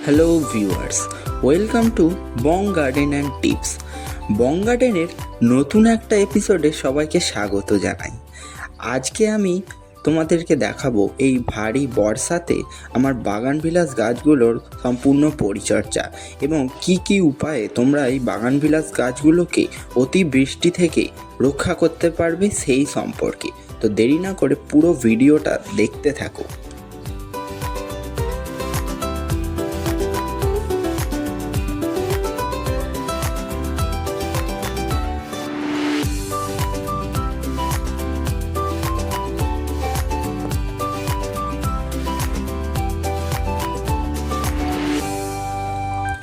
Hello viewers, welcome to bong garden and tips. Bong গার্ডেনের নতুন একটা এপিসোডে সবাইকে স্বাগত জানাই। আজকে আমি তোমাদেরকে দেখাবো এই ভারী বর্ষাতে আমার বাগানবিলাস গাছগুলোর সম্পূর্ণ পরিচর্যা এবং কি উপায়ে তোমরা এই বাগানবিলাস গাছগুলোকে অতিবৃষ্টি থেকে রক্ষা করতে পারবে সেই সম্পর্কে। তো দেরি না করে পুরো ভিডিওটা দেখতে থাকো।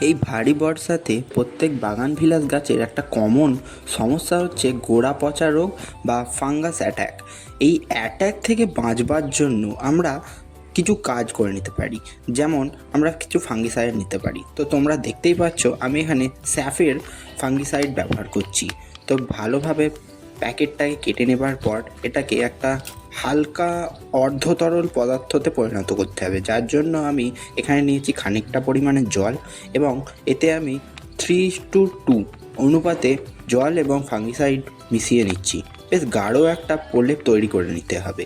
এই ভারী বর্ষাতে প্রত্যেক বাগানবিলাস গাছের একটা কমন সমস্যা হচ্ছে গোড়া পচা রোগ বা ফাঙ্গাস অ্যাট্যাক। এই অ্যাট্যাক থেকে বাঁচবার জন্য আমরা কিছু কাজ করে নিতে পারি, যেমন আমরা কিছু ফাঙ্গিসাইড নিতে পারি। তো তোমরা দেখতেই পাচ্ছ আমি এখানে স্যাফের ফাঙ্গিসাইড ব্যবহার করছি। তো ভালোভাবে প্যাকেটটাকে কেটে নেবার পর এটাকে একটা হালকা অর্ধতরল পদার্থতে পরিণত করতে হবে, যার জন্য আমি এখানে নিয়েছি খানিকটা পরিমাণে জল এবং এতে আমি 3:2 অনুপাতে জল এবং ফাঙ্গিসাইড মিশিয়ে নিচ্ছি। বেশ গাঢ় একটা প্রলেপ তৈরি করে নিতে হবে।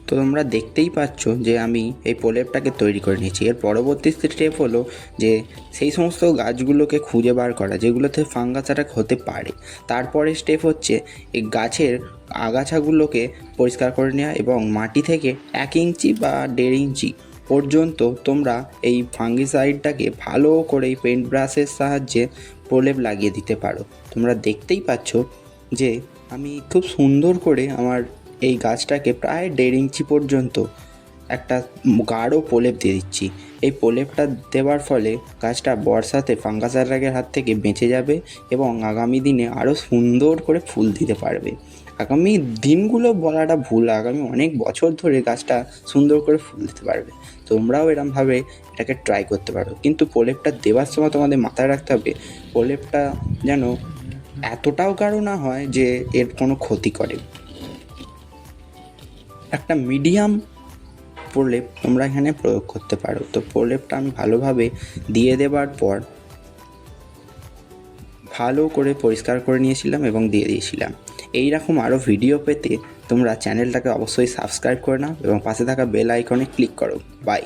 তো তোমরা দেখতেই পাচ্ছ যে আমি এই প্রলেপটাকে তৈরি করে নিয়েছি। এর পরবর্তী স্টেপ হলো যে সেই সমস্ত গাছগুলোকে খুঁজে বার করা যেগুলোতে ফাঙ্গাস অ্যাটাক হতে পারে। তারপরে স্টেপ হচ্ছে এই গাছের আগাছাগুলোকে পরিষ্কার করে নেওয়া এবং মাটি থেকে 1 ইঞ্চি বা 1.5 ইঞ্চি পর্যন্ত তোমরা এই ফাঙ্গিসাইডটাকে ভালো করে এই পেন্ট ব্রাশের সাহায্যে প্রলেপ লাগিয়ে দিতে পারো। তোমরা দেখতেই পাচ্ছ যে আমি খুব সুন্দর করে আমার এই গাছটাকে প্রায় 1.5 ইঞ্চি পর্যন্ত একটা গাঢ় প্রলেপ দিয়ে দিচ্ছি। এই প্রলেপটা দেওয়ার ফলে গাছটা বর্ষাতে ফাঙ্গাস অ্যাটাকের হাত থেকে বেঁচে যাবে এবং আগামী দিনে আরও সুন্দর করে ফুল দিতে পারবে। আগামী দিনগুলো বলাটা ভুল, আগামী অনেক বছর ধরে গাছটা সুন্দর করে ফুল দিতে পারবে। তোমরাও এরমভাবে এটাকে ট্রাই করতে পারো, কিন্তু প্রলেপটা দেওয়ার সময় তোমাদের মাথায় রাখতে হবে প্রলেপটা যেন এতটাও গাঢ় না হয় যে এর কোনো ক্ষতি করে। একটা মিডিয়াম প্রলেপ তোমরা এখানে প্রয়োগ করতে পারো। তো প্রলেপটা আমি ভালোভাবে দিয়ে দেবার পর ভালো করে পরিষ্কার করে নিয়েছিলাম এবং দিয়ে দিয়েছিলাম। এই রকম আরও ভিডিও পেতে তোমরা চ্যানেলটাকে অবশ্যই সাবস্ক্রাইব করে নাও এবং পাশে থাকা বেল আইকনে ক্লিক করো। বাই।